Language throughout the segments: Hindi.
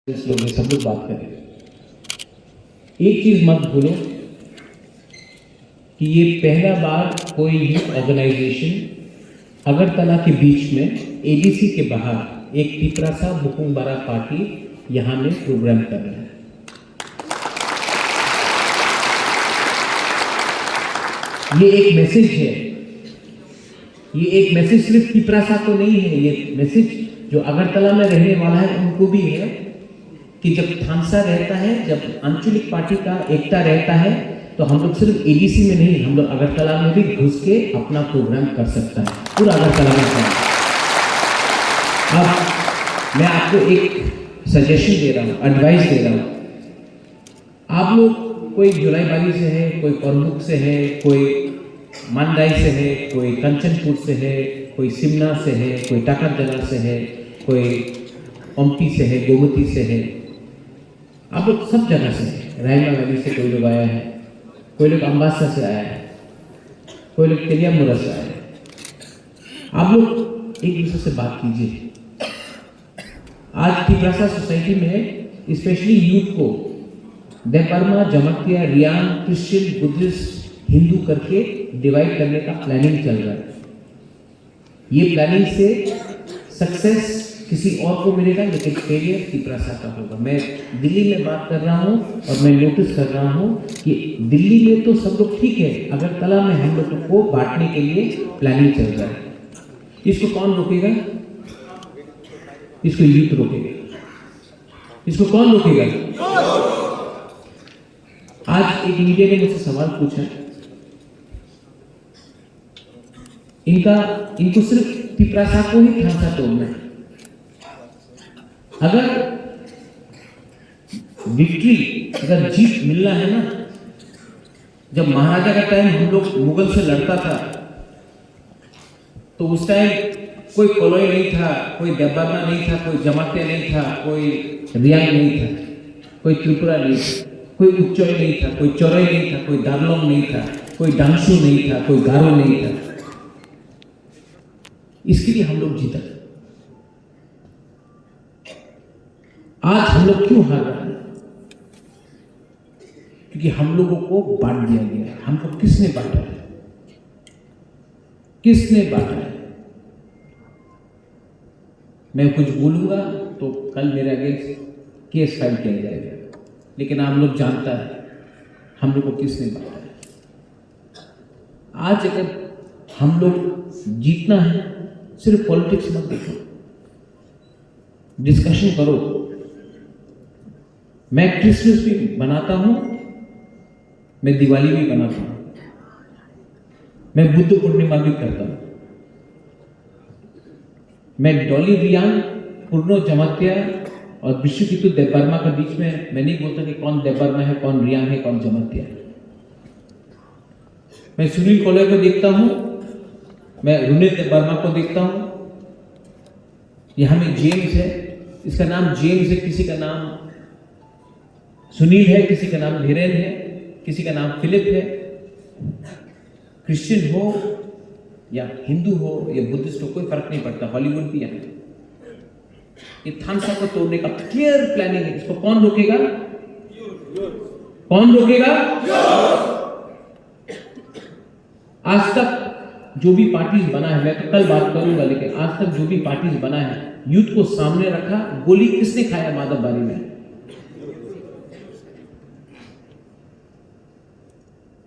इस लोग सब लोग बात करें। एक चीज मत भूलो कि ये पहला बार कोई यूथ ऑर्गेनाइजेशन अगरतला के बीच में एडीसी के बाहर एक टिपरासा बुकुंबारा पार्टी यहाँ में प्रोग्राम कर रहा है। ये एक मैसेज है, ये एक मैसेज सिर्फ टिपरासा को नहीं है, ये मैसेज जो अगरतला में रहने वाला है उनको भी है कि जब थानसा रहता है, जब आंचलिक पार्टी का एकता रहता है तो हम लोग सिर्फ एडीसी में नहीं, हम लोग अगरतला में भी घुस के अपना प्रोग्राम कर सकता है, पूरा अगरतला में। अब मैं आपको एक सजेशन दे रहा हूँ, एडवाइस दे रहा हूँ। आप लोग कोई जुलाईबाड़ी से है, कोई करमुक से है, कोई मानदाई से है, कोई कंचनपुर से है, कोई सिमना से है, कोई टाकरजला से है, कोई ओमटी से है, गोमती से है, आप लोग सब जगह से है। रायमा वैली से कोई लोग आया है, कोई लोग अम्बासा से आया है, कोई लोग तेलियामुरा से आया है। आप लोग एक दूसरे से बात कीजिए। आज टिपरासा सोसाइटी में स्पेशली यूथ को देपरमा, जमतिया, रियान, क्रिश्चियन, बुद्धिस्ट, हिंदू करके डिवाइड करने का प्लानिंग चल रहा है। ये प्लानिंग से सक्सेस किसी और को मिलेगा, लेकिन फेलियर टिपरासा का होगा। मैं दिल्ली में बात कर रहा हूँ और मैं नोटिस कर रहा हूँ कि दिल्ली में तो सब लोग ठीक है, अगरतला में हम लोगों को बांटने के लिए प्लानिंग चल रहा है। इसको कौन रोकेगा? इसको यूथ रोकेगा। इसको कौन रोकेगा? आज एक मीडिया ने मुझसे सवाल पूछा, इनको सिर्फ टिपरासा को ही थानसा तोड़ना है। अगर विक्ट्री, अगर जीत मिलना है ना, जब महाराजा का टाइम हम लोग मुगल से लड़ता था तो उस टाइम कोई कोलोई नहीं था, कोई देबबर्मा नहीं था, कोई जमाते नहीं था, कोई रियांग नहीं था, कोई त्रिपुरा नहीं था, कोई उच्चोई नहीं था, कोई चौरई नहीं था, कोई दारलोंग नहीं था, कोई डांसू नहीं था, कोई गारो नहीं था। इसके लिए हम लोग जीता। आज हम लोग क्यों हार रहे हैं? क्योंकि हम लोगों को बांट दिया गया है। हमको किसने बांटा है? किसने बांटा है? मैं कुछ बोलूंगा तो कल मेरे अगेंस्ट केस फाइल किया जाएगा, लेकिन आप लोग जानता है हम लोग को किसने बांटा है। आज अगर हम लोग जीतना है, सिर्फ पॉलिटिक्स मत देखो, डिस्कशन करो। मैं क्रिसमस भी बनाता हूं, मैं दिवाली भी बनाता हूं, मैं बुद्ध पूर्णिमा भी करता हूं, मैं डॉली रियांग, पूर्णो जमातिया और विश्व कितु देबबर्मा के बीच में मैं नहीं बोलता कि कौन देबबर्मा है, कौन रियांग है, कौन जमातिया है। मैं सुनील कोले को देखता हूं, मैं रुनिल देबबर्मा को देखता हूं। यहां में जेम्स है, इसका नाम जेम्स है, किसी का नाम सुनील है, किसी का नाम धीरेन है, किसी का नाम फिलिप है। क्रिश्चियन हो या हिंदू हो या बुद्धिस्ट हो, कोई फर्क नहीं पड़ता। हॉलीवुड भी है। ये थानसा को तोड़ने का क्लियर प्लानिंग है। इसको कौन रोकेगा? कौन रोकेगा? आज तक जो भी पार्टीज बना है, मैं तो कल बात करूंगा, लेकिन आज तक जो भी पार्टीज बना है, यूथ को सामने रखा। गोली किसने खाया माधवबाड़ी में?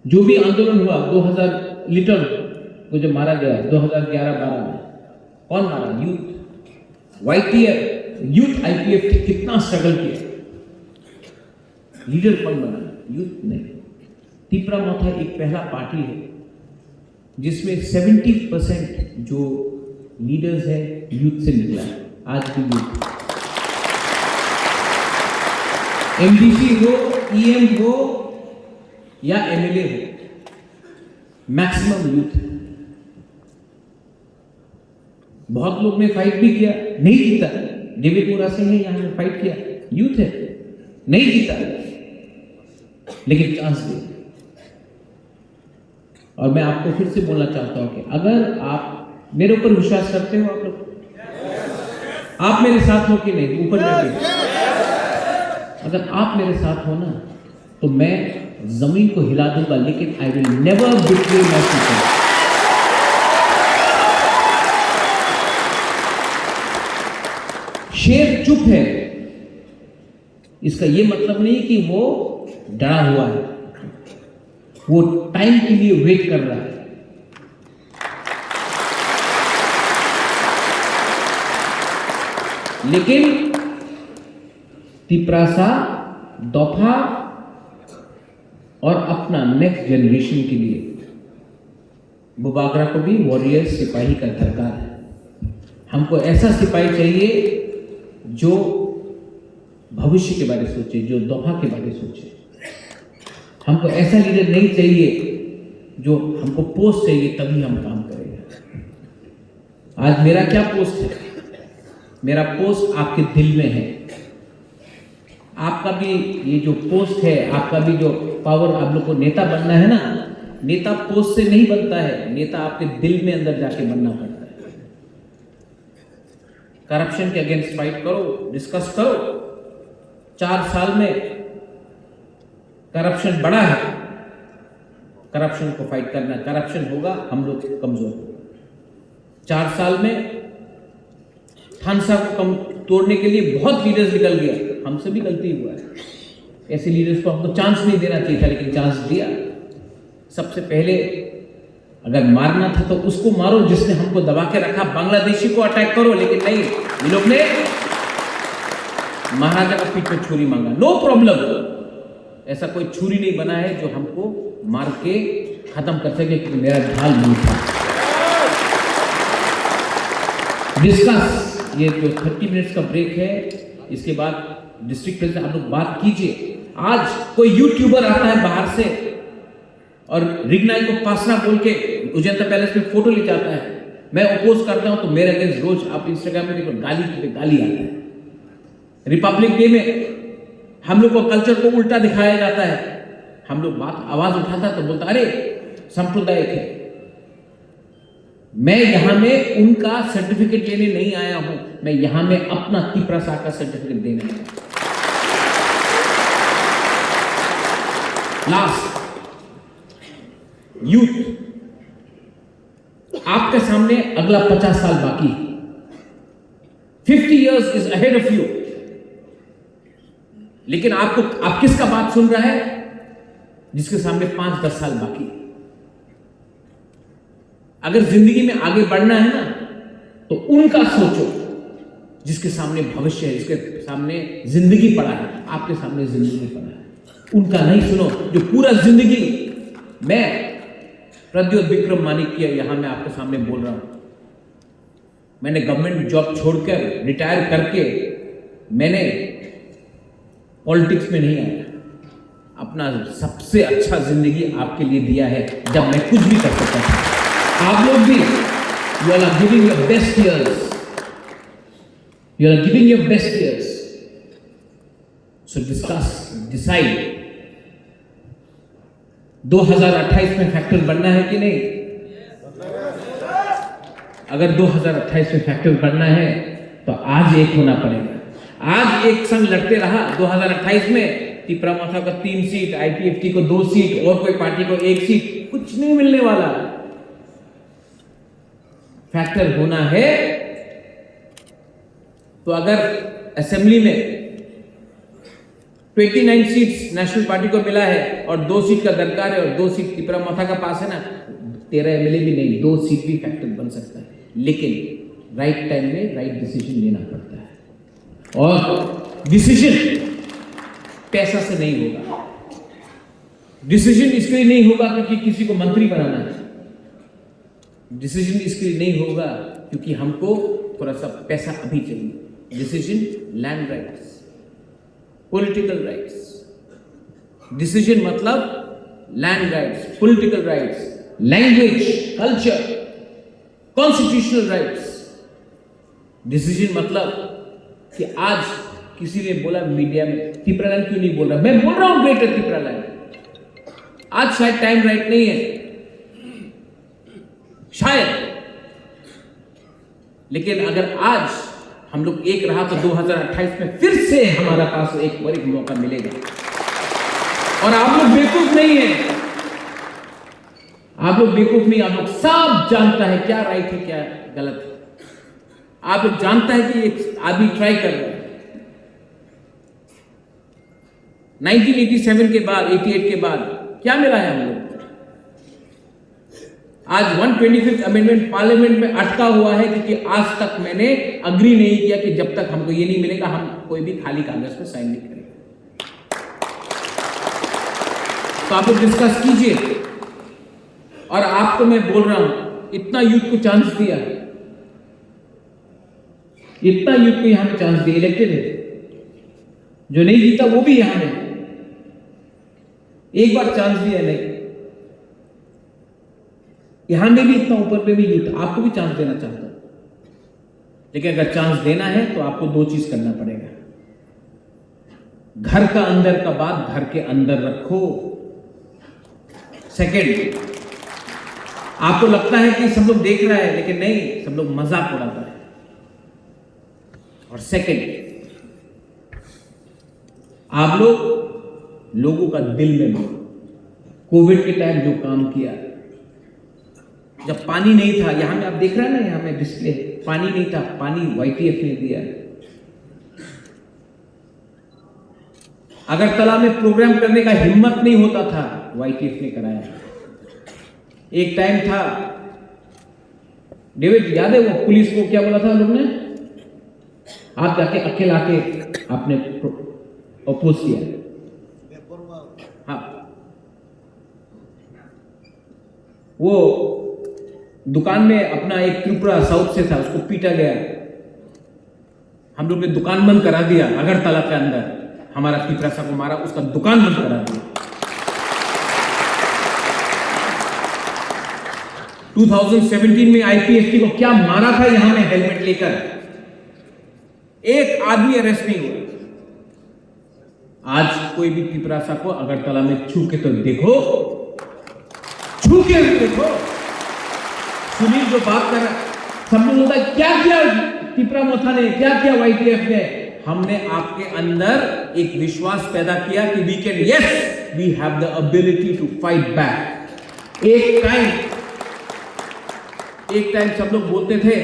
जो भी आंदोलन हुआ 2000 लीटर को जो मारा गया 2011-12 में, कौन मारा? यूथ। वाईटीएफ, यूथ आईपीएफ ने कितना स्ट्रगल किया। लीडर कौन बना? यूथ ने। टिपरामोथा एक पहला पार्टी है जिसमें 70% जो लीडर्स है यूथ से निकला है। आज की यूथ, एमडीसी हो, ईएम हो या एमएलए हो, मैक्सिमम यूथ। बहुत लोग ने फाइट भी किया, नहीं जीता। डेविड मोरा सिंह ने यहां में फाइट किया, यूथ है, नहीं जीता, लेकिन चांस दिया। और मैं आपको फिर से बोलना चाहता हूं कि अगर आप मेरे ऊपर विश्वास करते हो, आप लोग, आप मेरे साथ हो कि नहीं? ऊपर अगर आप मेरे साथ हो ना तो मैं जमीन को हिला दूंगा, लेकिन I will never betray my people. शेर चुप है, इसका यह मतलब नहीं कि वो डरा हुआ है, वो टाइम के लिए वेट कर रहा है। लेकिन तिपरासा दफा और अपना नेक्स्ट जनरेशन के लिए बुबागरा को भी वॉरियर सिपाही का दरकार है। हमको ऐसा सिपाही चाहिए जो भविष्य के बारे में सोचे, जो दफा के बारे में सोचे। हमको ऐसा लीडर नहीं चाहिए जो हमको पोस्ट चाहिए तभी हम काम करेंगे। आज मेरा क्या पोस्ट है? मेरा पोस्ट आपके दिल में है। आपका भी ये जो पोस्ट है, आपका भी जो पावर, आप लोग को नेता बनना है ना, नेता पोस्ट से नहीं बनता है, नेता आपके दिल में अंदर जाके बनना पड़ता है। करप्शन के अगेंस्ट फाइट करो, डिस्कस करो। 4 साल में करप्शन बढ़ा है, करप्शन को फाइट करना। करप्शन होगा हम लोग कमजोर होंगे। 4 साल में थानसा को कम तोड़ने के लिए बहुत लीडर्स निकल गया, हमसे भी गलती हुआ है। ऐसे लीडर्स को हमको चांस नहीं देना चाहिए था, लेकिन चांस दिया। सबसे पहले अगर मारना था तो उसको मारो जिसने हमको दबा के रखा, बांग्लादेशी को अटैक करो। लेकिन नहीं, ये लोग ने महाराजा का पीठ में छुरी मांगा। नो प्रॉब्लम, ऐसा कोई छुरी नहीं बना है जो हमको मार के खत्म कर सके, क्योंकि मेरा ढाल नहीं था। डिस्कस, ये जो 30 मिनट्स का ब्रेक है, इसके बाद डिस्ट्रिक्ट प्रेसिडेंट आप लोग बात कीजिए। आज कोई यूट्यूबर आता है बाहर से और रिगनाई को पासना बोल के उजंता पैलेस में फोटो ले जाता है, मैं अपोज करता हूं तो मेरे अगेंस्ट रोज आप इंस्टाग्राम में देखो गाली पे गाली आता है। रिपब्लिक डे में हम लोग को कल्चर को उल्टा दिखाया जाता है। हम लोग बात आवाज उठाता तो बोलता अरे सांप्रदायिक है। मैं यहां में उनका सर्टिफिकेट लेने नहीं आया हूं, मैं यहां में अपना तिपरासा का सर्टिफिकेट देने आया हूं। लास्ट, यूथ, आपके सामने अगला 50 साल बाकी। 50 years is ahead of you. लेकिन आप किसका बात सुन रहा है? जिसके सामने 5-10 साल बाकी। अगर जिंदगी में आगे बढ़ना है ना तो उनका सोचो जिसके सामने भविष्य है, जिसके सामने जिंदगी पड़ा है। आपके सामने जिंदगी पड़ा है, उनका नहीं सुनो जो पूरा जिंदगी। मैं प्रद्योत विक्रम मानिक्य यहां मैं आपके सामने बोल रहा हूं। मैंने गवर्नमेंट जॉब छोड़कर रिटायर करके मैंने पॉलिटिक्स में नहीं आया, अपना सबसे अच्छा जिंदगी आपके लिए दिया है जब मैं कुछ भी कर सकता था। आप लोग भी, you are giving your best years, you are giving your best years, so discuss, decide। 2028 में फैक्टर बनना है कि नहीं? अगर 2028 में फैक्टर बनना है तो आज एक होना पड़ेगा। आज एक संग लड़ते रहा 2028 में तिपरामाथा को 3 सीट, आईपीएफटी को 2 सीट और कोई पार्टी को 1 सीट, कुछ नहीं मिलने वाला। फैक्टर होना है तो अगर असेंबली में 29 सीट्स नेशनल पार्टी को मिला है और 2 सीट का दरकार है और 2 सीट तिपरामाथा का पास है ना, 13 एमएलए भी नहीं, 2 सीट भी फैक्टर बन सकता है। लेकिन राइट टाइम में राइट डिसीजन लेना पड़ता है, और डिसीजन पैसा से नहीं होगा। डिसीजन इसके लिए नहीं होगा क्योंकि किसी को मंत्री बनाना है। डिसीजन इसके लिए नहीं होगा क्योंकि हमको थोड़ा सा पैसा अभी चाहिए। Decision land rights, political rights. Decision मतलब land rights, political rights, language, culture, constitutional rights. Decision मतलब कि आज किसी ने बोला मीडिया में तिपरालैंड क्यों नहीं बोल रहा, मैं बोल रहा हूं ग्रेटर तिपरालैंड। आज शायद टाइम राइट नहीं है, शायद, लेकिन अगर आज हम लोग एक रहा तो 2028 में फिर से हमारा पास एक और एक मौका मिलेगा। और आप लोग बेवकूफ नहीं है, आप लोग बेवकूफ नहीं, आप लोग सब जानता है क्या राइट है क्या गलत है। आप लोग जानता है कि एक आदमी ट्राई कर रहा है। 1987 के बाद, 88 के बाद क्या मिला है हम लोग? आज 125th अमेंडमेंट पार्लियामेंट में अटका हुआ है क्योंकि आज तक मैंने अग्री नहीं किया कि जब तक हमको ये नहीं मिलेगा हम कोई भी खाली कागज पे साइन नहीं करेंगे। तो आप लोग डिस्कस कीजिए। और आपको मैं बोल रहा हूं, इतना यूथ को चांस दिया, इतना यूथ को यहां पे चांस दिया, इलेक्टेड है, जो नहीं जीता वो भी यहां है, एक बार चांस दिया नहीं, यहां में भी इतना ऊपर पे भी यूथ आपको भी चांस देना चाहता हूं। लेकिन अगर चांस देना है तो आपको दो चीज करना पड़ेगा। घर का अंदर का बात घर के अंदर रखो। सेकंड, आपको लगता है कि सब लोग देख रहा है, लेकिन नहीं, सब लोग मजाक उड़ाता है। और सेकंड, आप लोग लोगों का दिल में बोलो। कोविड के टाइम जो काम किया, जब पानी नहीं था, यहां में आप देख रहे हैं ना, यहां में डिस्प्ले, पानी नहीं था, पानी YTF ने दिया। अगरतला में प्रोग्राम करने का हिम्मत नहीं होता था, YTF ने कराया। एक टाइम था, डेविड याद है वो पुलिस को क्या बोला था लोग ने? आप जाके अकेला के आपने अपोज किया। हाँ, वो दुकान में अपना एक त्रिपुरा साउथ से था, उसको पीटा गया। हम लोग ने दुकान बंद करा दिया अगरतला के अंदर, हमारा पिपरासा को मारा, उसका दुकान बंद करा दिया। 2017 में IPFT को क्या मारा था यहां में हेलमेट लेकर, एक आदमी अरेस्ट नहीं हुआ। आज कोई भी पिपरासा को अगरतला में छू के तो देखो, छू के देखो। सुनील जो बात कर रहा, सब लोग बोलता है क्या किया पिपरा मोथा ने, क्या किया YTF ने। हमने आपके अंदर एक विश्वास पैदा किया कि we can, yes we have the ability to fight back. एक टाइम सब लोग बोलते थे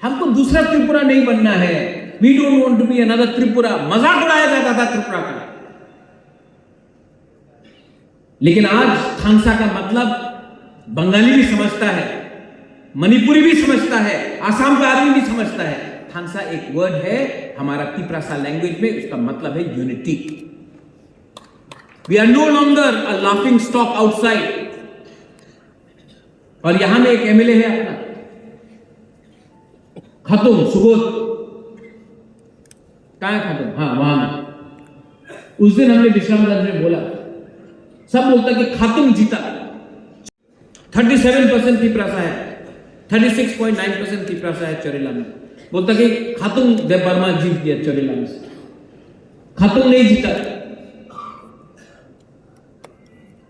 हमको दूसरा त्रिपुरा नहीं बनना है, we don't want to be another Tripura, मजाक उड़ाया जाता था त्रिपुरा का। लेकिन आज थांसा का मतलब बंगाली भी समझता है, मणिपुरी भी समझता है, आसाम का आदमी भी समझता है। थांसा एक वर्ड है हमारा पिपरासा लैंग्वेज में, उसका मतलब है unity. We are no longer a laughing stock outside. और यहां में एक MLA है अपना खातून सुबोध, कहां है खातून? हाँ वहां। उस दिन हमने विश्रामगंज में बोला, सब बोलता कि खातून जीता। 37% पिपरासा है, 36.9% पिपरासा है चोरेला में। बोलता कि खातून देव वर्मा जीत गया चोरेला में से, खातून नहीं जीता।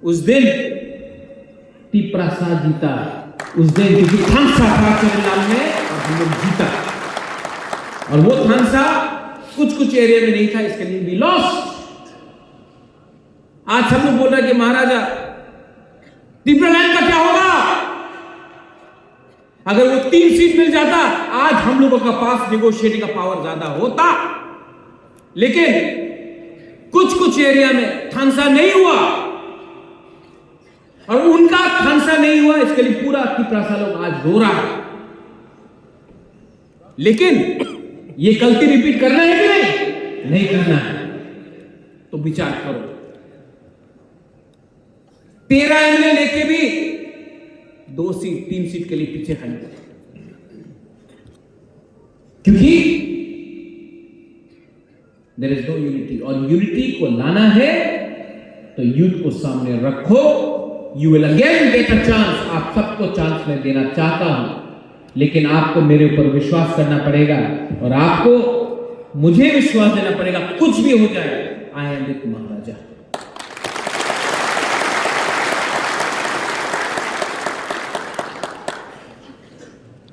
उस दिन पिपरासा जीता, उस दिन क्योंकि थांसा था चोरेला में और हम लोग जीता। और वो थांसा कुछ एरिया में नहीं था, इसके लिए भी लॉस्ट। आज सब लोग बोल रहे हैं कि महाराजा त्रिपुरालैंड का क्या होगा? अगर वो 3 सीट मिल जाता, आज हम लोगों का पास नेगोशिएटिंग का पावर ज्यादा होता। लेकिन कुछ एरिया में थांसा नहीं हुआ, और उनका थांसा नहीं हुआ, इसके लिए पूरा पिपरासा लोग आज रो रहा है। लेकिन ये गलती रिपीट करना है कि नहीं? नहीं करना है तो विचार करो। 13 MLA लेके भी 2 सीट 3 सीट के लिए पीछे हट गए, क्योंकि देयर इज नो यूनिटी। और यूनिटी को लाना है तो यूथ को सामने रखो। You will again get a chance. आप सबको चांस मैं देना चाहता हूं, लेकिन आपको मेरे ऊपर विश्वास करना पड़ेगा और आपको मुझे विश्वास देना पड़ेगा। कुछ भी हो जाए, आई एम विथ महाराजा।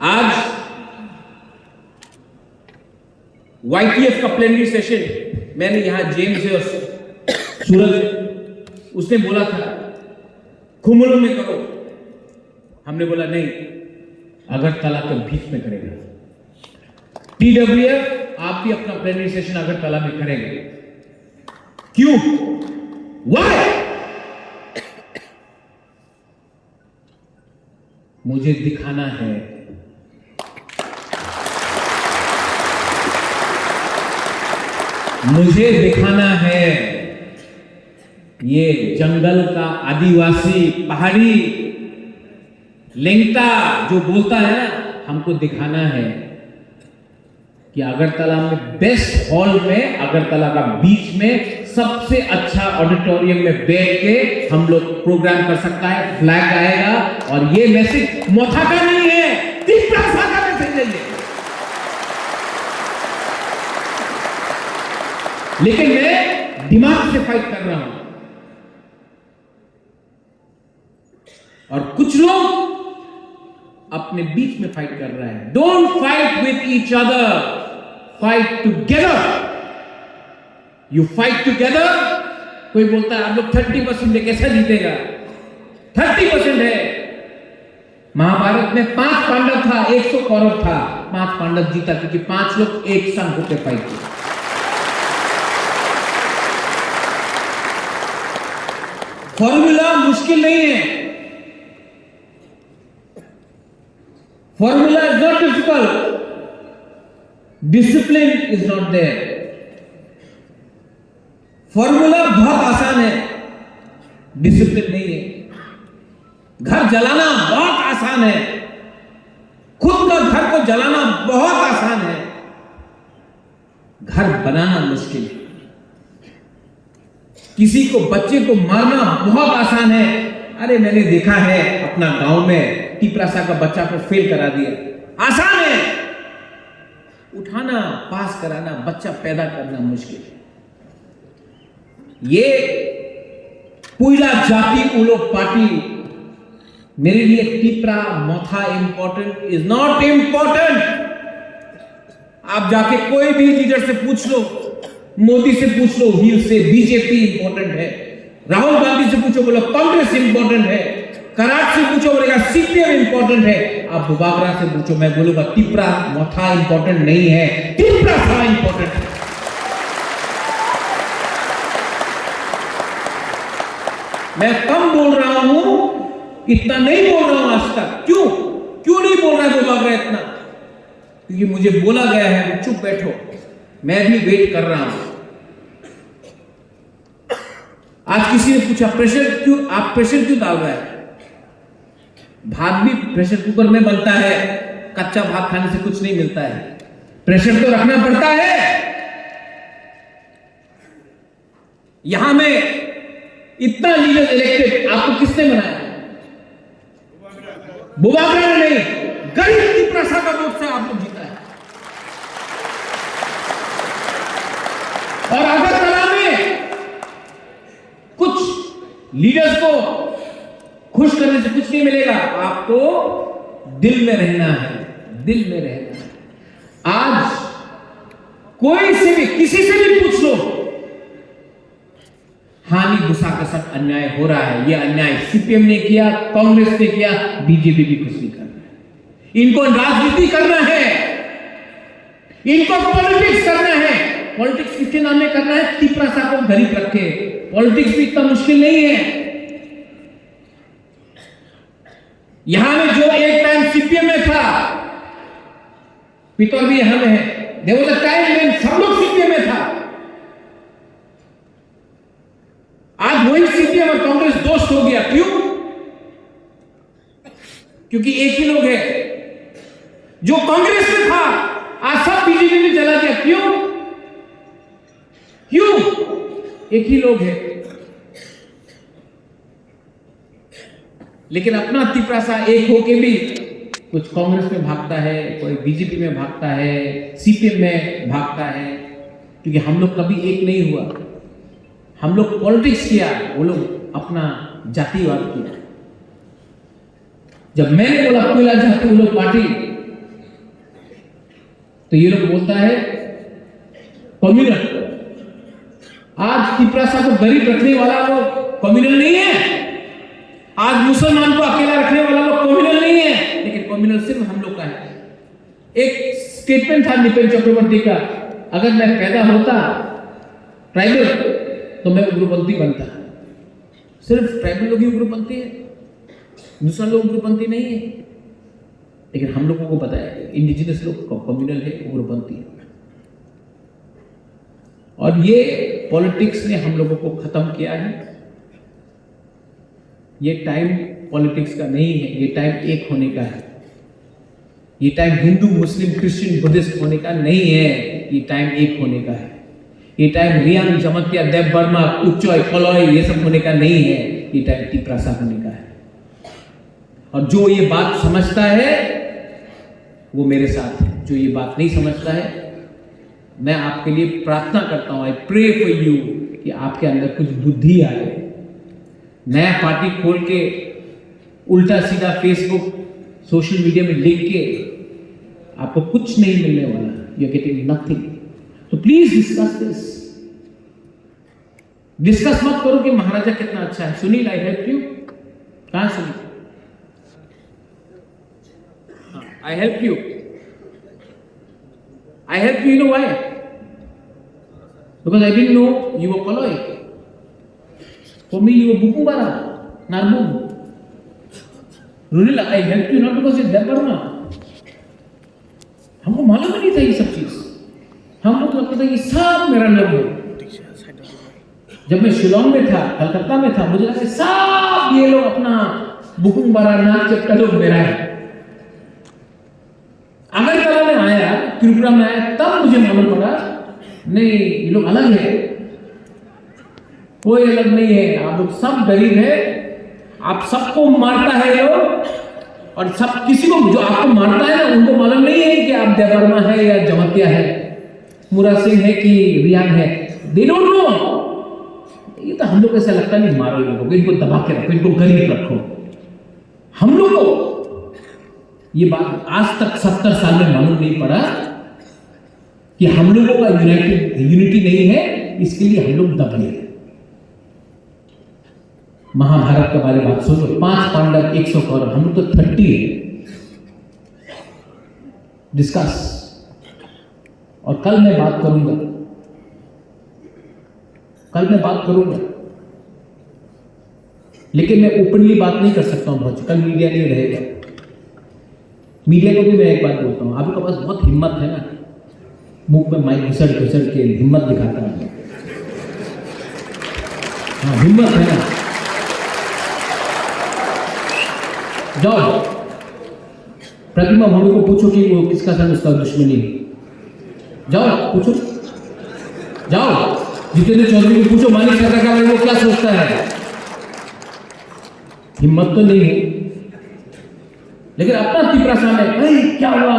आज YTF का प्लेनरी सेशन मैंने यहां जेम्स है और सूरज, उसने बोला था खुमलो में करो, हमने बोला नहीं, अगरतला के बीच में करेंगे। TWF आप भी अपना प्लेनरी सेशन अगरतला में करेंगे। क्यों? Why? मुझे दिखाना है, मुझे दिखाना है ये जंगल का आदिवासी पहाड़ी लेंगटा जो बोलता है ना, हमको दिखाना है कि अगरतला में बेस्ट हॉल में, अगरतला का बीच में सबसे अच्छा ऑडिटोरियम में बैठ के हम लोग प्रोग्राम कर सकता है, फ्लैग आएगा और ये मैसेज मोथा का नहीं है, तिप्रासा का मैसेज है ये। लेकिन मैं दिमाग से फाइट कर रहा हूं और कुछ लोग अपने बीच में फाइट कर रहे हैं। Don't fight with each other, fight together. You fight together. कोई बोलता है आप लोग 30% है, कैसा जीतेगा? 30% है। महाभारत में 5 पांडव था, 100 कौरव था, 5 पांडव जीता क्योंकि 5 लोग एक संग होकर फाइट किए। फॉर्मूला मुश्किल नहीं है, formula is not difficult, discipline is not there. Formula बहुत आसान है, डिसिप्लिन नहीं है। घर जलाना बहुत आसान है, खुद का घर को जलाना बहुत आसान है, घर बनाना मुश्किल है। किसी को, बच्चे को मारना बहुत आसान है। अरे मैंने देखा है अपना गांव में, टिपरासा का बच्चा को फेल करा दिया, आसान है। उठाना, पास कराना, बच्चा पैदा करना मुश्किल है। ये पुइला जाति उलो पार्टी मेरे लिए टिपरा मोथा इंपॉर्टेंट इज नॉट इंपॉर्टेंट। आप जाके कोई भी लीडर से पूछ लो, मोदी से पूछ लो, ही से बीजेपी इंपॉर्टेंट है। राहुल गांधी से पूछो, बोलो कांग्रेस इंपॉर्टेंट है। कराट से पूछो, बोलेगा सीपीएम इंपॉर्टेंट है। आप बुबागरा से पूछो, मैं बोलूंगा टिपरा मोथा इंपॉर्टेंट नहीं है, टिपरासा इंपॉर्टेंट है। मैं कम बोल रहा हूं, इतना नहीं बोल रहा हूं आज तक। क्यों नहीं बोल रहा बुबागरा इतना? क्योंकि मुझे बोला गया है चुप बैठो, मैं भी वेट कर रहा हूं। आज किसी ने पूछा प्रेशर क्यों, आप प्रेशर क्यों डाल रहे हैं? भात भी प्रेशर कुकर में बनता है, कच्चा भात खाने से कुछ नहीं मिलता है, प्रेशर तो रखना पड़ता है। यहां में इतना लीडर इलेक्टेड आपको किसने बनाया? बुबागरा ने नहीं, गरीब टिपरासा का वोट से आप लोग जीता है। और अगरतला में कुछ लीडर्स को खुश करने से कुछ नहीं मिलेगा, आपको दिल में रहना है, दिल में रहना है। आज कोई से भी, किसी से भी पूछ लो, हानि गुस्सा के साथ अन्याय हो रहा है। यह अन्याय सीपीएम ने किया, कांग्रेस ने किया, बीजेपी भी कुछ नहीं कर रहा है। इनको राजनीति करना है, इनको पॉलिटिक्स करना है। पॉलिटिक्स किसके नाम में करना है? टिपरासा को गरीब रखे। पॉलिटिक्स भी इतना मुश्किल नहीं है। यहां में जो एक टाइम सीपीएम में था, पितौर भी यहां में है, there was a time when सब लोग सीपीएम में था। आज वही सीपीएम और कांग्रेस दोस्त हो गया। क्यों? क्योंकि एक ही लोग है। जो कांग्रेस में था आज सब बीजेपी में चला गया। क्यों? एक ही लोग है। लेकिन अपना टिपरासा एक होके भी कुछ कांग्रेस में भागता है, कोई बीजेपी में भागता है, सीपीएम में भागता है, क्योंकि हम लोग कभी एक नहीं हुआ। हम लोग पॉलिटिक्स किया, वो लोग अपना जातिवाद किया। जब मैंने बोला पुइला जाति वो लोग पार्टी, तो ये लोग बोलता है कम्युनल। आज तिपरासा को गरीब रखने वाला लोग कम्युनल नहीं है, आज मुसलमान को अकेला रखने वाला लोग कम्युनल नहीं है, लेकिन कम्युनल सिर्फ हम लोग का है। एक स्टेटमेंट था निपेन चक्रवर्ती का, अगर मैं पैदा होता ट्राइबल तो मैं उग्रपंथी बनता। सिर्फ ट्राइबल लोग ही उग्रपंथी है, दूसरा लोग उग्रपंथी नहीं है। लेकिन हम लोगों को पता है इंडिजिनस लोग कम्युनल है, उग्रपंथी है। और ये पॉलिटिक्स ने हम लोगों को खत्म किया है। ये टाइम पॉलिटिक्स का नहीं है, ये टाइम एक होने का है। ये time Hindu Muslim Christian Buddhist होने का नहीं है, ये टाइम एक होने का है। ये टाइम रियांग जमतिया देव वर्मा उच्चॉय कलॉय ये सब होने का नहीं है, ये टाइम तिपरासा होने का है। और जो ये बात समझता है वो मेरे साथ है, जो ये बात नहीं समझता है मैं आपके लिए प्रार्थना करता हूं, आई प्रे फॉर यू कि आपके अंदर कुछ बुद्धि आए। नया पार्टी खोल के उल्टा सीधा फेसबुक सोशल मीडिया में लिख के आपको कुछ नहीं मिलने वाला, यू आर गेटिंग नथिंग। तो प्लीज डिस्कस दिस। डिस्कस मत करो कि महाराजा कितना अच्छा है। सुनील आई हेल्प यू, कहां Sunil? I help you, I help you, you know why? Because I didn't know you were Koloi. For me, you were Bukumbara, Narbum. Runila, I helped you not because you're Devarma. हमको मालूम नहीं था ये सब चीज। हमको तो लगता था ये सब मेरा लोग है। जब मैं शिलोंग में था, कलकत्ता में था, मुझे लगा सब ये लोग अपना बुकुम्बारा नाग चपटा लोग मेरा है। अगरतला में आया, त्रिपुरा में आया, तब मुझे मालूम पड़ा नहीं ये लोग अलग है। कोई अलग नहीं है, आप लोग सब गरीब है, आप सबको मारता है लोग। और सब किसी को जो आपको मारता है ना उनको मालूम नहीं है कि आप देवर्मा है या जमतिया है, मुरा सिंह है कि रियांग है, दे डोंट नो। ये तो हम लोग ऐसा लगता नहीं, मारो ये लोगों को, इनको दबा के रखो, इनको गरीब रखो। हम लोग को ये बात आज तक 70 साल में मालूम नहीं पड़ा कि हम लोगों का यूनिटी नहीं है, इसके लिए हम लोग दबे। महाभारत के बारे में बात सोचो, 5 पांडव 100 कौरव, हम लोग तो 30 है। डिस्कस। और कल मैं बात करूंगा, लेकिन मैं ओपनली बात नहीं कर सकता हूं बहुत, कल मीडिया नहीं रहेगा। मीडिया को भी मैं एक बात बोलता हूं, आपके पास बहुत हिम्मत है ना, मुंह में माइक घुसड़ के हिम्मत दिखाता है। हाँ हिम्मत है ना, जाओ प्रतिमा मम्मी को पूछो कि वो किसका संग उसका दुश्मनी है। जाओ पूछो, जाओ जितेंद्र चौधरी को पूछो मानिक सरकार का वो क्या सोचता है। हिम्मत तो नहीं है, लेकिन अपना तिपरासा में भाई क्या हुआ,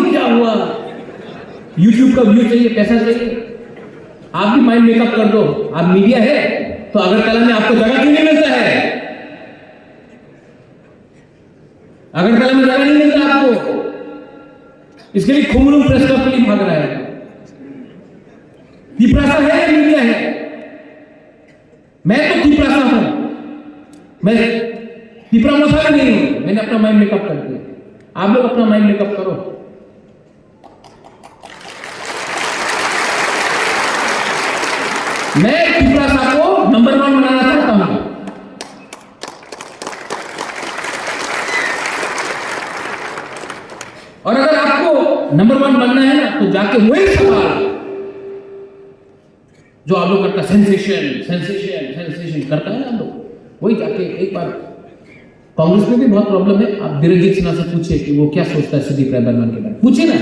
क्या हुआ, यूट्यूब का व्यू चाहिए, पैसा चाहिए। आप भी माइंड मेकअप कर दो, आप मीडिया है तो अगरतला में आपको जगह क्यों नहीं मिलता है? अगरतला में जगह नहीं मिलता आपको, इसके लिए खुमरू प्रेस क्लब के लिए भाग रहा है। तिपरासा है या मीडिया है? मैं तो तिपरासा हूं, मैं तिपरा मसाला नहीं हूं। मैंने अपना माइंड मेकअप कर दिया, आप लोग अपना माइंड मेकअप करो। मैं तिपरासा को नंबर 1 बनाना चाहता हूं। और अगर आपको नंबर 1 बनना है ना तो जाके वही सवाल जो आप लोग करता, सेंसेशन करता है ना आप लोग, वही जाके एक बार। कांग्रेस में भी बहुत प्रॉब्लम है, आप बीरजीत सिन्हा से पूछिए कि वो क्या सोचता है सुदीप राय बर्मन के बारे में, पूछिए ना।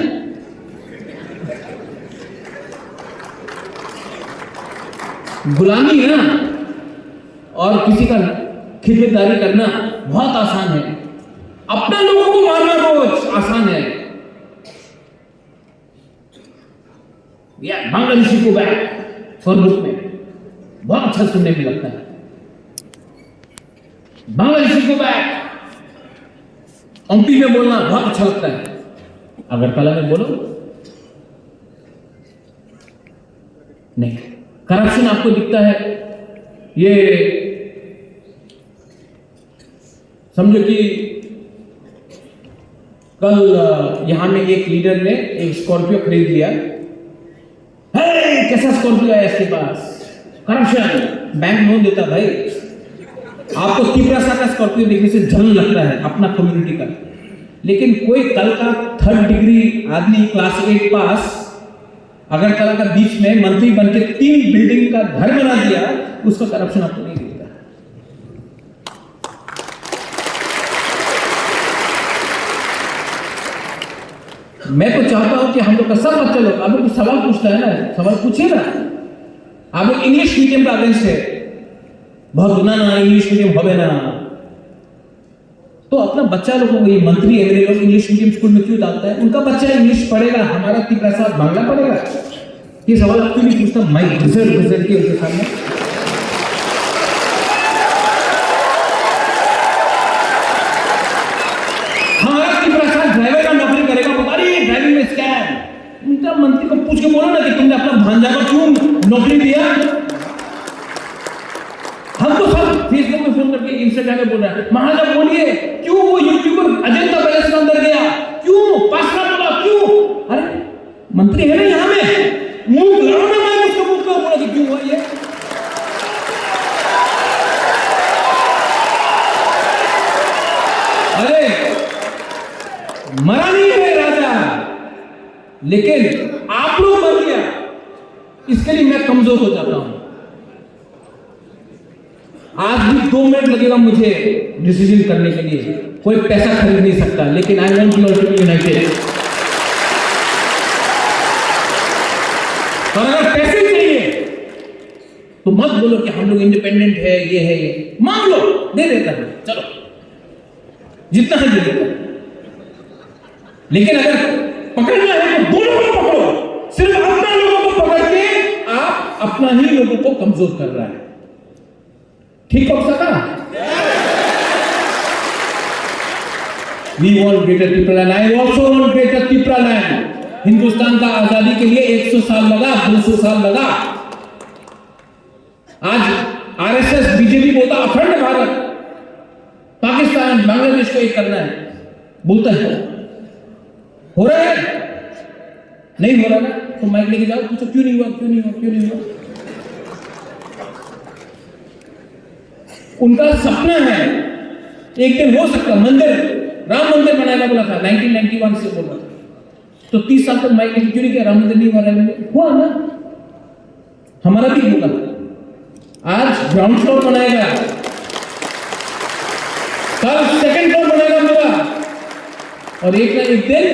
गुलामी है ना, और किसी का खिदमतदारी करना बहुत आसान है, अपने लोगों को मारना रोज आसान है। बांग्लादेशी को बैक फॉरवर्ड में बहुत अच्छा सुनने में लगता है, बांग्लादेशी को बैक एमपी में बोलना बहुत अच्छा लगता है, अगरतला में बोलो नहीं। करप्शन आपको दिखता है, ये समझो कि कल यहां में एक लीडर ने एक स्कॉर्पियो खरीद लिया। कैसा स्कॉर्पियो आया इसके पास? करप्शन, बैंक लोन देता भाई। आपको तिपरासा का स्कॉर्पियो देखने से जलन लगता है अपना कम्युनिटी का, लेकिन कोई कल का 3rd डिग्री आदमी क्लास 8 पास अगर कल का बीच में मंत्री बनके 3 बिल्डिंग का घर बना दिया, उसका करप्शन आपको नहीं दिखता। मैं तो चाहता हूं कि हम लोग का सब बच्चा लोग, आप लोग सवाल पूछता है ना, सवाल पूछिए ना। आप लोग इंग्लिश मीडियम का अगेंस्ट है, बहुत गुना ना इंग्लिश मीडियम होवे ना, तो अपना बच्चा लोगों को ये मंत्री एमएलए लोग इंग्लिश मीडियम स्कूल में क्यों डालता है? उनका बच्चा इंग्लिश पढ़ेगा, हमारा तिपरासा बांग्ला पढ़ेगा। ये सवाल आप क्यों नहीं पूछता? माइक घुसेड़ के उनके सामने। हमारा तिपरासा ड्राइवर का नौकरी करेगा, बता रही ड्राइविंग में स्कैम। उनका मंत्री को पूछ के बोलो ना कि तुमने अपना भांजा को क्यों नौकरी दिया? हम तो सब फेसबुक में फोन करके इंस्टाग्राम में बोल रहे हैं, महाराजा बोलिए क्यों वो यूट्यूबर अजंता पैलेस के अंदर गया, क्यों पासना बोला, क्यों? अरे मंत्री है ना यहाँ में, मुंह लड़ो ना, मैं उसको मुंह क्यों बोला कि क्यों हुआ ये? अरे मरा नहीं है राजा, लेकिन आप लोग मर गया, इसके लिए मैं कमजोर हो जाता हूं। आज भी 2 मिनट लगेगा मुझे डिसीजन करने के लिए, कोई पैसा खरीद नहीं सकता, लेकिन I want you to be united. और अगर पैसे चाहिए तो मत बोलो कि हम लोग इंडिपेंडेंट है, ये है, ये मांग लो, दे देता है, चलो जितना है दे देता है। लेकिन अगर पकड़ना है तो दोनों को पकड़ो, सिर्फ अपना लोगों को पकड़ के आप अपना ही लोगों को कमजोर कर रहा है। ठीक हो सका? We want greater Tipraland. I also want greater Tipraland. Hindustan का आजादी के लिए 100 साल लगा, 200 साल लगा। आज आरएसएस बीजेपी बोलता अखंड भारत, पाकिस्तान बांग्लादेश को एक करना है, बोलता है। हो रहा है? नहीं हो रहा ना? तो माइक लेके जाओ, पूछो क्यों नहीं हुआ, क्यों नहीं हुआ, क्यों नहीं हुआ? उनका सपना है एक दिन हो सकता मंदिर, राम मंदिर बनाएगा बोला था, 1991 से बोला था। तो 30 साल तक माइक लेके क्यों नहीं किया? राम मंदिर नहीं हुआ ना, हमारा भी होगा। आज ग्राउंड फ्लोर बनाएगा, कल 2nd फ्लोर बनाएगा होगा, और एक ना एक दिन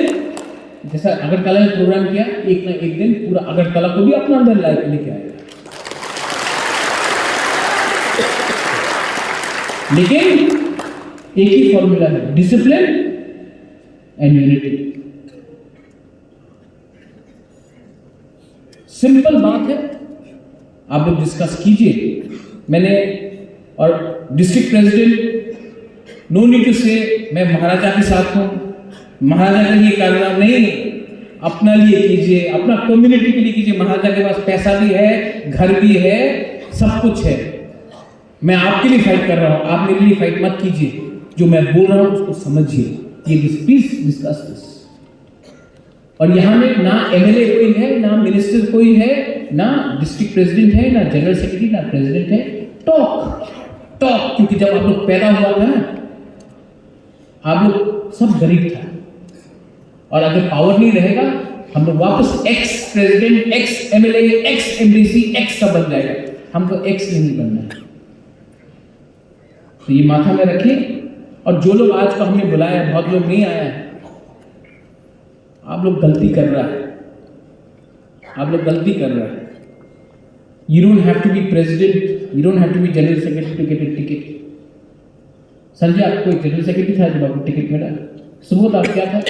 जैसा अगरतला में प्रोग्राम किया, एक ना एक दिन पूरा अगरतला को भी अपना अंदर लेके आएगा। लेकिन एक ही फॉर्मूला है, डिसिप्लिन एंड यूनिटी। सिंपल बात है, आप लोग डिस्कस कीजिए। मैंने और district president no need to say मैं महाराजा के साथ हूं, महाराजा के लिए करना नहीं, अपना लिए कीजिए, अपना कम्युनिटी के लिए कीजिए। महाराजा के पास पैसा भी है, घर भी है, सब कुछ है। मैं आपके लिए फाइट कर रहा हूं, आप मेरे लिए फाइट मत कीजिए। जो मैं बोल रहा हूं उसको समझिए। ये प्लीज डिस्कस दिस। और यहां में ना एमएलए कोई है, ना मिनिस्टर कोई है, ना डिस्ट्रिक्ट प्रेसिडेंट है, ना जनरल सेक्रेटरी, ना प्रेसिडेंट है। टॉक, क्योंकि जब आप लोग पैदा हुआ था ना, आप लोग सब गरीब था, और अगर पावर नहीं रहेगा हम लोग वापस ex president, ex MLA, x MDC, x सब बन जाएगा। हमको एक्स नहीं बनना है। तो ये माथा में रखिए। और जो लोग आज को हमने बुलाया, बहुत लोग नहीं आया है, आप लोग गलती कर रहा है, आप लोग गलती कर रहा है। You don't have to be president, you don't have to be general secretary to get a ticket. Sanjay आपको एक जनरल सेक्रेटरी था जब आपको टिकट मिला, सुबोध आप क्या था,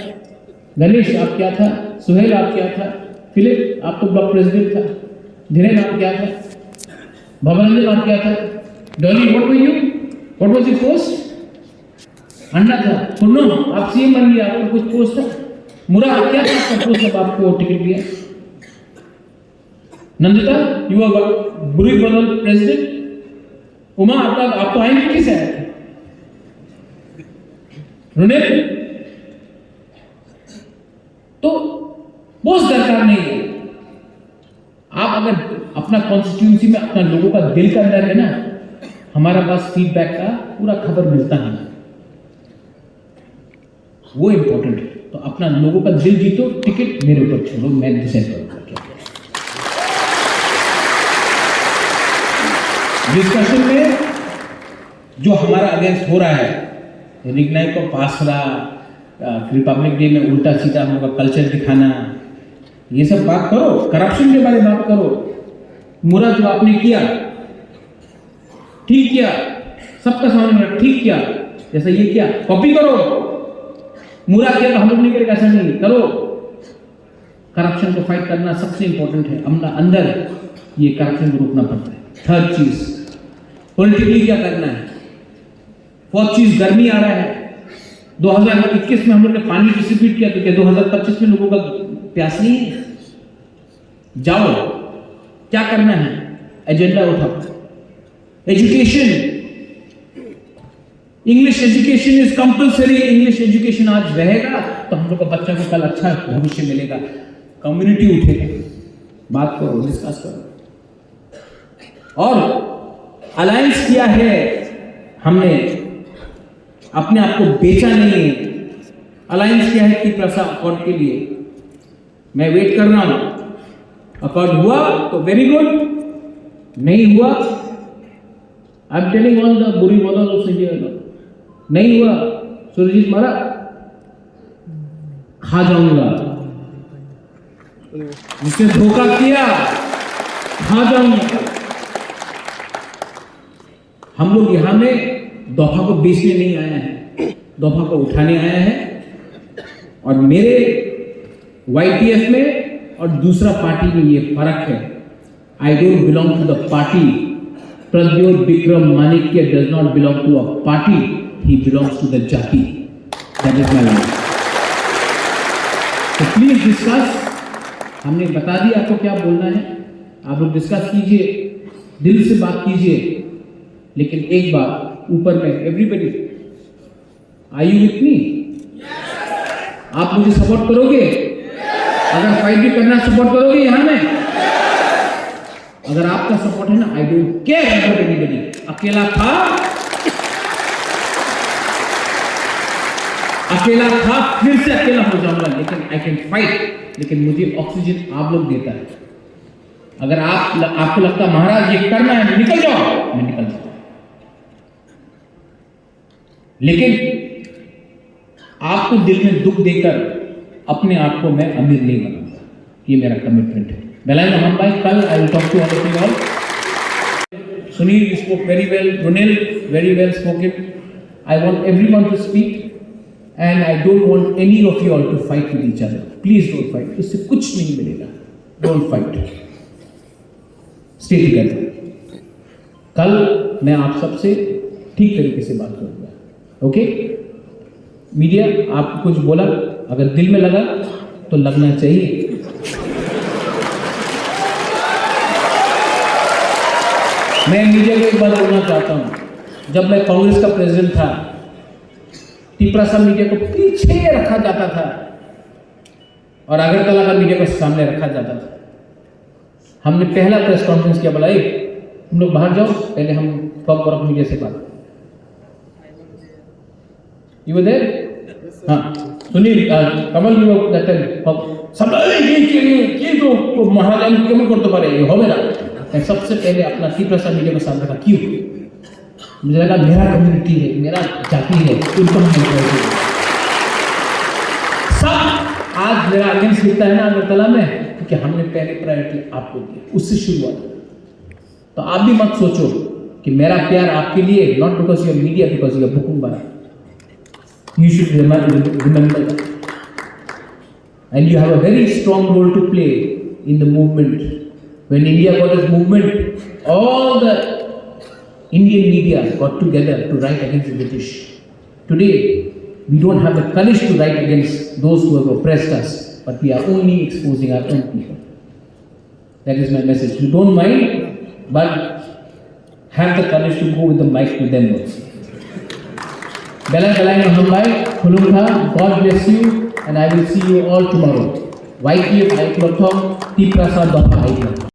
गणेश आप क्या था, सुहेल आप क्या था, फिलिप आपको ब्लॉक प्रेसिडेंट था, धीरेन आप क्या था, भवरंजन आप क्या था, Dolly what were you, what was your post? अंडा था। पुन्नो आप सीएम बन गया, आपको कुछ पोस्ट था? मुरा आप क्या था, आपका पोस्ट जब आपको टिकट दिया? नंदिता, यू आर बुरी बदल प्रेसिडेंट। उमा, आप तो आएंगे किस है? रुनेल, तो बहुत दरकार नहीं है। आप अगर अपना कॉन्स्टिट्यूंसी में अपना लोगों का दिल का अंदर है ना, हमारा पास फीडबैक का पूरा खबर मिलता है, वो इंपॉर्टेंट है। तो अपना लोगों का दिल जीतो, टिकट मेरे ऊपर छोड़ो, मैं डिसाइड करूंगा क्या। डिस्कशन में जो हमारा अगेंस्ट हो रहा है, रिगनाइट को पास रहा, रिपब्लिक डे में उल्टा सीधा हम लोग कल्चर दिखाना, ये सब बात करो, करप्शन के बारे में बात करो। मुरा जो आपने किया, ठीक किया, सबका सामने ठीक किया, जैसा ये किया, कॉपी करो। मुरा किया तो हम लोग नहीं करेगा, ऐसा नहीं करो। करप्शन को फाइट करना सबसे इंपॉर्टेंट है, अपना अंदर ये करप्शन को रोकना पड़ता है। थर्ड चीज, पॉलिटिकली क्या करना है। फोर्थ चीज, गर्मी आ रहा है। 2021 में हम लोग ने पानी डिस्ट्रीब्यूट किया, तो क्या 2025 में लोगों का प्यास नहीं है? जाओ, क्या करना है, एजेंडा उठाओ। Education, English education is compulsory. English education आज रहेगा तो हम लोग का बच्चा को कल अच्छा भविष्य मिलेगा। कम्युनिटी उठेगा, बात करो, डिस्कस करो। और अलायंस किया है हमने, अपने आप को बेचा नहीं है। अलायंस किया है कि प्रसा अकॉर्ड के लिए, मैं वेट कर रहा हूं। अकॉर्ड हुआ तो वेरी गुड, नहीं हुआ, I am telling all the बुरी बदल ऑफ, नहीं हुआ सुरजीत मारा, खा जाऊंगा। जिसने धोखा किया, खा जाऊंगा। हम लोग यहां में दफा को बेचने नहीं आए हैं, दफा को उठाने आए हैं। और मेरे YTF में और दूसरा पार्टी में ये फर्क है। I don't belong to the party. Pradyot Vikram Manikya does not belong to a party, he belongs to the jati. That is my life. तो प्लीज डिस्कस, हमने बता दिया आपको क्या बोलना है, आप लोग डिस्कस कीजिए, दिल से बात कीजिए। लेकिन एक बात ऊपर में, everybody, are you with me? आप मुझे सपोर्ट करोगे? अगर फाइट भी करना सपोर्ट करोगे यहां में? अगर आपका सपोर्ट है ना, I don't care about anybody. अकेला था, फिर से अकेला हो जाऊंगा, लेकिन आई कैन फाइट। लेकिन मुझे ऑक्सीजन आप लोग देता है। अगर आपको लगता महाराज ये करना है, निकल जाओ, मैं निकल जाऊंगा। लेकिन आपको दिल में दुख देकर अपने आप को मैं अमीर नहीं बनाऊंगा, ये मेरा कमिटमेंट है। बेलाइन मोहम्मद भाई, कल I will talk to all of you all. Sunil, you spoke very well. रुनेल, very well spoken. I want everyone to speak and I don't want any of you all to fight with each other. Please don't fight, इससे कुछ नहीं मिलेगा। Don't fight, stay together. कल मैं आप सबसे ठीक तरीके से बात करूंगा, ओके? मीडिया, आपको कुछ बोला, अगर दिल में लगा तो लगना चाहिए। मैं मीडिया को एक बात बोलना चाहता हूं, जब मैं कांग्रेस का प्रेसिडेंट था, टिपरासा मीडिया को पीछे रखा जाता था और अगरतला का मीडिया को सामने रखा जाता था। हमने पहला प्रेस कॉन्फ्रेंस किया, बोला तुम लोग बाहर जाओ, पहले हम टॉप और मीडिया से बात। You were there? हाँ, सुनील, कमल, you were that time. सब ये तो महाराजा क्यों करते पारे, ये हो मेरा। मैं सबसे पहले अपना टिपरासा मीडिया को सामने रखा। क्यों? मुझे लगा मेरा कम्युनिटी है, मेरा जाति है, उनको सब आज मेरा अगेंस्ट मिलता है ना अगरतला में, क्योंकि हमने पहले प्रायोरिटी आपको दी, उससे शुरुआत। तो आप भी मत सोचो कि मेरा प्यार आपके लिए, not because your media, because your बुकुम्बारा। You should remember that. And you have a very strong role to play in the movement. When India got its movement, all the Indian media got together to write against the British. Today, we don't have the courage to write against those who have oppressed us, but we are only exposing our own people. That is my message. You don't mind, but have the courage to go with the mic to them also. Belai Mahambai, Khulungha, God bless you, and I will see you all tomorrow. YTF Aiklothong, T Prasad Bapa Aiklothong.